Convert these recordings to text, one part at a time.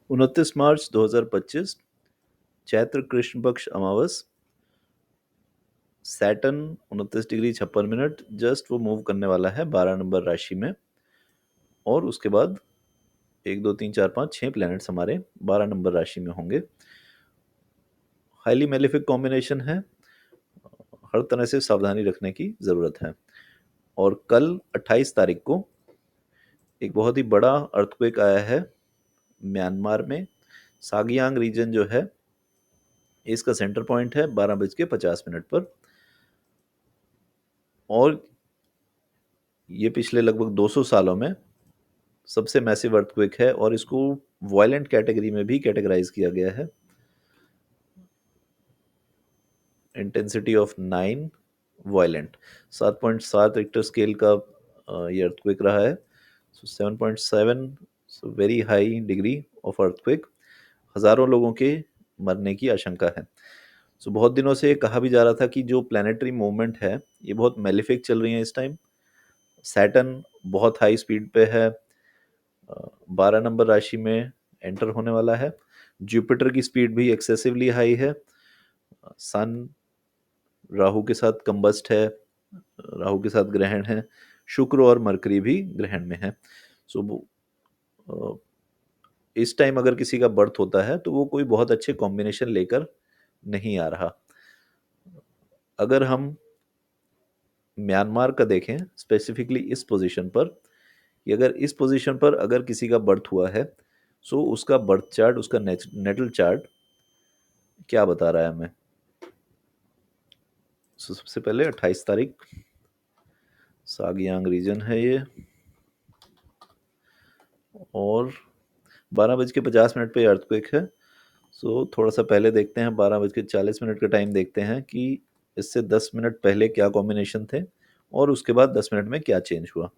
29 मार्च 2025, चैत्र कृष्ण पक्ष अमावस, Saturn 29 degree 56 minute, just वो move करने वाला है 12 नंबर राशि में। और उसके बाद 1 2 3 4 5 6 प्लैनेट्स हमारे 12 नंबर राशि में होंगे। हाईली मेलेफिक कॉम्बिनेशन है, हर तरह से सावधानी रखने की ज़रूरत है। और कल 28 तारीख को एक बहुत ही बड़ा अर्थक्वेक आया है म्यांमार में। सागियांग रीजन जो है इसका सेंटर पॉइंट है 12:50 पर। और ये पिछले लगभग 200 सालों में सबसे मैसिव अर्थक्वेक है और इसको वायलेंट कैटेगरी में भी कैटेगराइज किया गया है। Intensity of 9 violent, 7.7 Richter scale का ये अर्थक्वेक रहा है। सो 7.7, so very high degree of earthquake. हजारों लोगों के मरने की आशंका है। सो बहुत दिनों से कहा भी जा रहा था कि जो प्लानिटरी मूवमेंट है ये बहुत मेलिफिक चल रही है इस टाइम। सैटर्न बहुत हाई स्पीड पे है, 12 नंबर राशि में एंटर होने वाला है। जुपिटर की स्पीड भी एक्सेसिवली हाई है। सन राहु के साथ कंबस्ट है, राहु के साथ ग्रहण है। शुक्र और मरकरी भी ग्रहण में है। सो इस टाइम अगर किसी का बर्थ होता है तो वो कोई बहुत अच्छे कॉम्बिनेशन लेकर नहीं आ रहा। अगर हम म्यांमार का देखें स्पेसिफिकली इस पोजीशन पर, कि अगर इस पोजीशन पर अगर किसी का बर्थ हुआ है सो उसका बर्थ चार्ट, उसका नेटल चार्ट क्या बता रहा है हमें। सबसे पहले 28 तारीख सागियांग रीजन है ये, और 12:50 पे अर्थक्वेक है। सो थोड़ा सा पहले देखते हैं, 12:40 का टाइम देखते हैं कि इससे 10 मिनट पहले क्या कॉम्बिनेशन थे और उसके बाद 10 मिनट में क्या चेंज हुआ।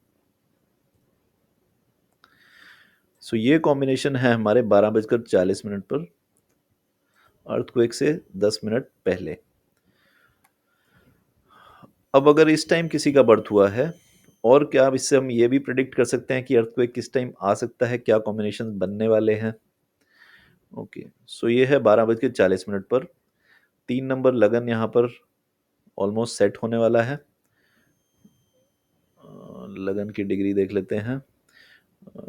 सो ये कॉम्बिनेशन है हमारे 12:40 पर, अर्थक्वेक से 10 मिनट पहले। अब अगर इस टाइम किसी का बर्थ हुआ है, और क्या अब इससे हम ये भी प्रिडिक्ट कर सकते हैं कि अर्थक्वेक किस टाइम आ सकता है, क्या कॉम्बिनेशन बनने वाले हैं। ओके, सो ये है 12:40 पर। 3 नंबर लगन यहाँ पर ऑलमोस्ट सेट होने वाला है। लगन की डिग्री देख लेते हैं।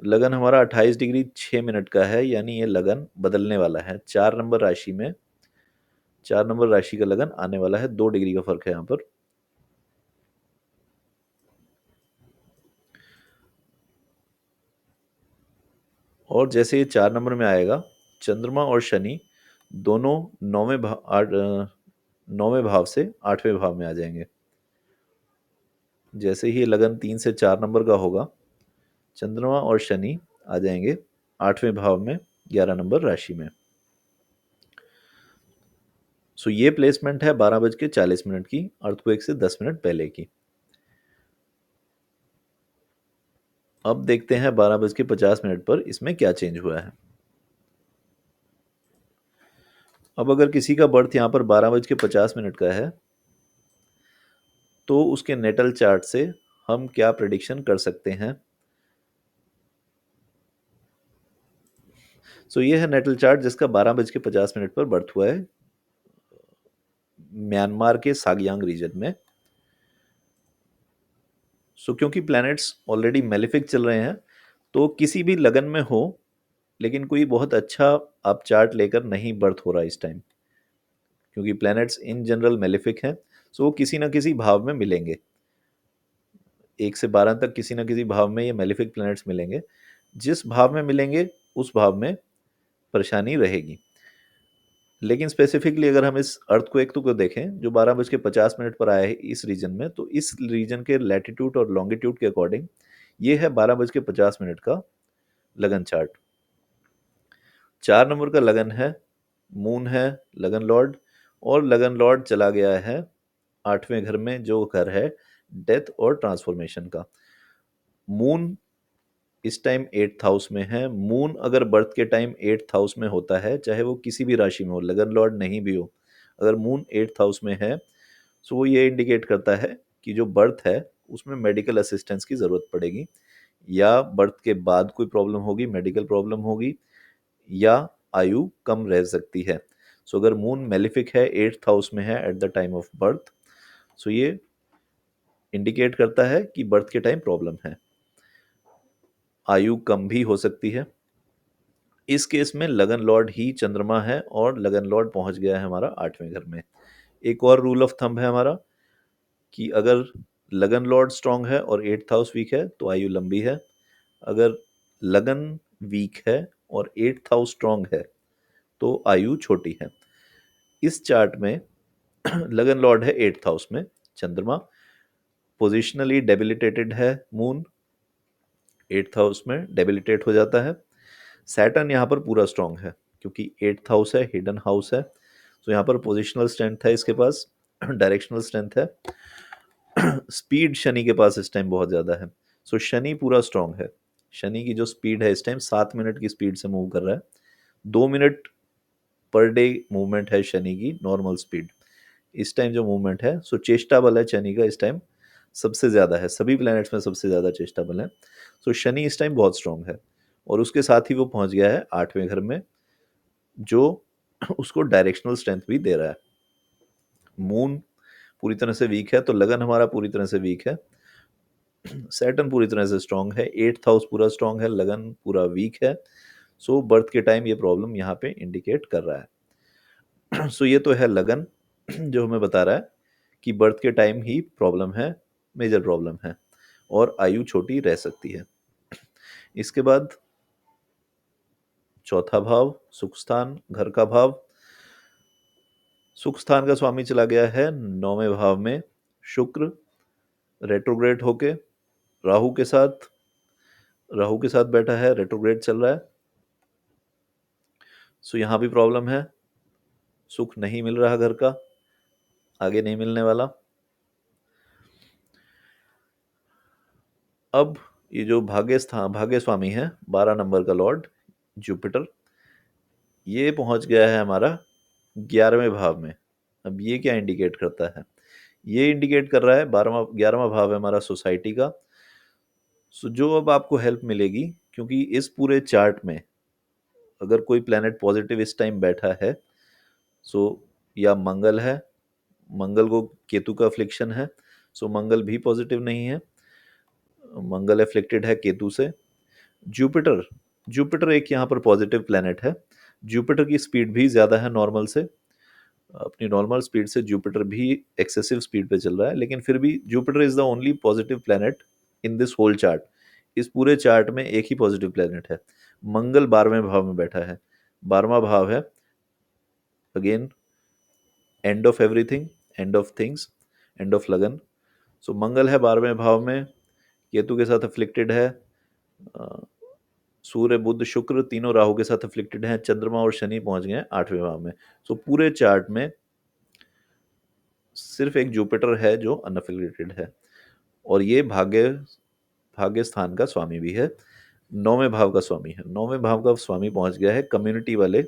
लगन हमारा 28 डिग्री 6 मिनट का है, यानी ये लगन बदलने वाला है। 4 नंबर राशि में 4 नंबर राशि का लगन आने वाला है। 2 डिग्री का फर्क है यहाँ पर। और जैसे ये 4 नंबर में आएगा, चंद्रमा और शनि दोनों 9वें भाव से 8वें भाव में आ जाएंगे। जैसे ही लगन 3 से 4 नंबर का होगा, चंद्रमा और शनि आ जाएंगे 8वें भाव में 11 नंबर राशि में। सो ये प्लेसमेंट है 12:40 की, अर्थक्वेक से 10 मिनट पहले की। अब देखते हैं 12:50 पर इसमें क्या चेंज हुआ है। अब अगर किसी का बर्थ यहाँ पर 12:50 का है तो उसके नेटल चार्ट से हम क्या प्रेडिक्शन कर सकते हैं। सो ये है नेटल चार्ट जिसका 12:50 पर बर्थ हुआ है म्यांमार के सागियांग रीजन में। सो क्योंकि प्लैनेट्स ऑलरेडी मेलिफिक चल रहे हैं तो किसी भी लगन में हो, लेकिन कोई बहुत अच्छा आप चार्ट लेकर नहीं बर्थ हो रहा इस टाइम, क्योंकि प्लैनेट्स इन जनरल मेलिफिक हैं। सो वो किसी ना किसी भाव में मिलेंगे। 1 से 12 तक किसी ना किसी भाव में ये मेलिफिक प्लैनेट्स मिलेंगे। जिस भाव में मिलेंगे उस भाव में परेशानी रहेगी। लेकिन स्पेसिफिकली अगर हम इस अर्थक्वेक को देखें जो 12:50 पर आया है इस रीजन में, तो इस रीजन के लैटिट्यूड और लॉन्गिट्यूड के अकॉर्डिंग ये है 12:50 का लगन चार्ट। 4 नंबर का लगन है, मून है लगन लॉर्ड, और लगन लॉर्ड चला गया है 8वें घर में, जो घर है डेथ और ट्रांसफॉर्मेशन का। मून इस टाइम 8th हाउस में है। मून अगर बर्थ के टाइम 8th हाउस में होता है, चाहे वो किसी भी राशि में हो, लगन लॉर्ड नहीं भी हो, अगर मून 8th हाउस में है तो वो ये इंडिकेट करता है कि जो बर्थ है उसमें मेडिकल असिस्टेंस की ज़रूरत पड़ेगी, या बर्थ के बाद कोई प्रॉब्लम होगी, मेडिकल प्रॉब्लम होगी, या आयु कम रह सकती है। सो अगर मून मेलिफिक है, 8th हाउस में है at the time of birth, so ये इंडिकेट करता है कि बर्थ के टाइम प्रॉब्लम है, आयु कम भी हो सकती है। इस केस में लगन लॉर्ड ही चंद्रमा है और लगन लॉर्ड पहुंच गया है हमारा 8वें घर में। एक और रूल ऑफ थंब है हमारा कि अगर लगन लॉर्ड स्ट्रांग है और 8th हाउस वीक है तो आयु लंबी है। अगर लगन वीक है और 8th हाउस स्ट्रांग है तो आयु छोटी है। इस चार्ट में लगन लॉर्ड है 8th हाउस में, चंद्रमा पोजिशनली डेबिलिटेटेड है, मून 8th हाउस में डेबिलिटेट हो जाता है। सैटर्न यहाँ पर पूरा स्ट्रांग है क्योंकि 8th हाउस है, हिडन हाउस है, तो यहाँ पर पोजिशनल स्ट्रेंथ है इसके पास, डायरेक्शनल स्ट्रेंथ है। स्पीड शनि के पास इस टाइम बहुत ज़्यादा है, सो शनि पूरा स्ट्रांग है। शनि की जो स्पीड है इस टाइम 7 मिनट की स्पीड से मूव कर रहा है, 2 मिनट पर डे मूवमेंट है शनि की नॉर्मल स्पीड। इस टाइम जो मूवमेंट है, सो चेष्टा बल है शनि का इस टाइम सबसे ज़्यादा है, सभी प्लैनेट्स में सबसे ज़्यादा चेष्टा बल है। सो शनि इस टाइम बहुत स्ट्रांग है और उसके साथ ही वो पहुंच गया है 8वें घर में, जो उसको डायरेक्शनल स्ट्रेंथ भी दे रहा है। मून पूरी तरह से वीक है तो लगन हमारा पूरी तरह से वीक है। सैटर्न पूरी तरह से स्ट्रांग है, 8th हाउस पूरा स्ट्रांग है, लगन पूरा वीक है। सो बर्थ के टाइम ये प्रॉब्लम यहाँ पे इंडिकेट कर रहा है। सो ये तो है लगन जो हमें बता रहा है कि बर्थ के टाइम ही प्रॉब्लम है, मेजर प्रॉब्लम है और आयु छोटी रह सकती है। इसके बाद चौथा भाव सुख स्थान, घर का भाव। सुख स्थान का स्वामी चला गया है 9वें भाव में, शुक्र रेट्रोग्रेड होके राहु के साथ बैठा है, रेट्रोग्रेड चल रहा है। सो यहाँ भी प्रॉब्लम है, सुख नहीं मिल रहा घर का, आगे नहीं मिलने वाला। अब ये जो भाग्य स्वामी है 12 नंबर का लॉर्ड जुपिटर, ये पहुंच गया है हमारा 11वें भाव में। अब ये क्या इंडिकेट करता है? ये इंडिकेट कर रहा है 11वां भाव है हमारा सोसाइटी का। सो जो अब आपको हेल्प मिलेगी, क्योंकि इस पूरे चार्ट में अगर कोई प्लैनेट पॉजिटिव इस टाइम बैठा है, सो या मंगल है, मंगल को केतु का अफ्लिक्शन है, सो मंगल भी पॉजिटिव नहीं है, मंगल अफ्लिक्टेड है केतु से। जुपिटर जुपिटर एक यहाँ पर पॉजिटिव प्लैनेट है, जुपिटर की स्पीड भी ज़्यादा है नॉर्मल से, अपनी नॉर्मल स्पीड से जुपिटर भी एक्सेसिव स्पीड पे चल रहा है, लेकिन फिर भी Jupiter is the only positive planet in this whole chart. इस पूरे चार्ट में एक ही पॉजिटिव प्लैनेट है, मंगल 12वें भाव में बैठा है। 12वां भाव है again end of everything, end of things, end of लगन। सो मंगल है 12वें भाव में, केतु के साथ अफ्लिक्टेड है, सूर्य बुध शुक्र तीनों राहु के साथ अफ्लिक्टेड हैं, चंद्रमा और शनि पहुंच गए हैं 8वें भाव में। सो पूरे चार्ट में सिर्फ एक जुपिटर है जो अनअफिलिएटेड है और ये भाग्य स्थान का स्वामी भी है, 9वें भाव का स्वामी है। 9वें भाव का स्वामी पहुंच गया है कम्युनिटी वाले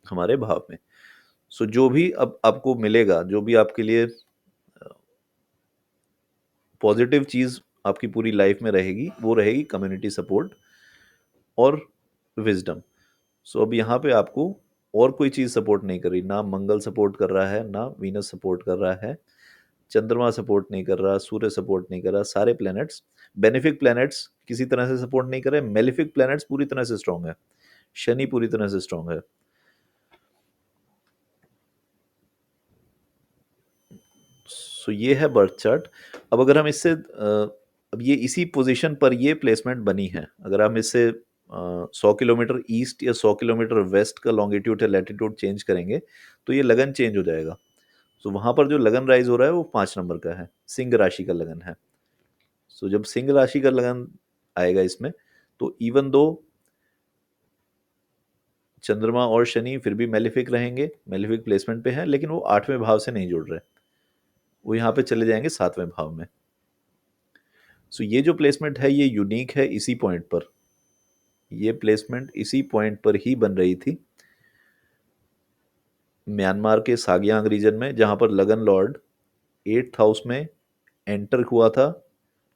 हमारे भाव में। सो जो भी अब आपको मिलेगा, जो भी आपके लिए पॉजिटिव चीज आपकी पूरी लाइफ में रहेगी, वो रहेगी कम्युनिटी सपोर्ट और विजडम। सो अब यहाँ पे आपको और कोई चीज सपोर्ट नहीं कर रही, ना मंगल सपोर्ट कर रहा है, ना वीनस सपोर्ट कर रहा है, चंद्रमा सपोर्ट नहीं कर रहा, सूर्य सपोर्ट नहीं कर रहा, सारे प्लैनेट्स बेनिफिक प्लैनेट्स किसी तरह से सपोर्ट नहीं कर रहे, मेलिफिक प्लैनेट्स पूरी तरह से स्ट्रांग है, शनि पूरी तरह से स्ट्रांग है। सो ये है बर्थ चार्ट। अब अगर हम इससे अब ये इसी पोजीशन पर ये प्लेसमेंट बनी है, अगर हम इससे 100 किलोमीटर ईस्ट या 100 किलोमीटर वेस्ट का लॉन्गिट्यूड या लैटिट्यूड चेंज करेंगे तो ये लगन चेंज हो जाएगा। सो वहाँ पर जो लगन राइज हो रहा है वो 5 नंबर का है, सिंह राशि का लगन है। सो जब सिंह राशि का लगन आएगा इसमें, तो इवन दो चंद्रमा और शनि फिर भी मेलिफिक रहेंगे, मेलिफिक प्लेसमेंट पे हैं, लेकिन वो 8वें भाव से नहीं जुड़ रहे, वो यहाँ पे चले जाएंगे 7वें भाव में। सो ये जो प्लेसमेंट है ये यूनिक है इसी पॉइंट पर, ये प्लेसमेंट इसी पॉइंट पर ही बन रही थी म्यांमार के सागियांग रीजन में, जहां पर लगन लॉर्ड 8th हाउस में एंटर हुआ था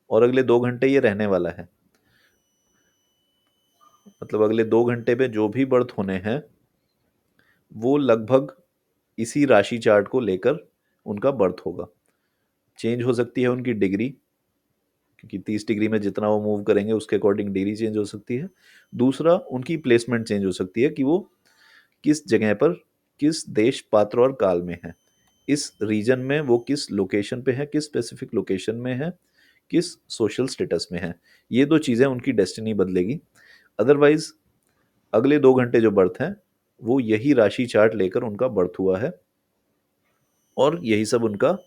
और अगले 2 घंटे ये रहने वाला है। मतलब अगले 2 घंटे में जो भी बर्थ होने हैं, वो लगभग इसी राशि चार्ट को लेकर उनका बर्थ होगा। चेंज हो सकती है उनकी डिग्री, क्योंकि 30 डिग्री में जितना वो मूव करेंगे उसके अकॉर्डिंग डिग्री चेंज हो सकती है। दूसरा, उनकी प्लेसमेंट चेंज हो सकती है कि वो किस जगह पर, किस देश, पात्र और काल में है, इस रीजन में वो किस लोकेशन पे है, किस स्पेसिफिक लोकेशन में है, किस सोशल स्टेटस में है। ये दो चीज़ें उनकी डेस्टिनी बदलेगी। अदरवाइज अगले 2 घंटे जो बर्थ हैं, वो यही राशि चार्ट लेकर उनका बर्थ हुआ है, और यही सब उनका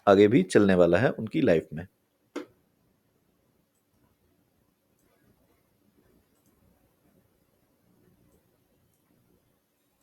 आगे भी चलने वाला है उनकी लाइफ में।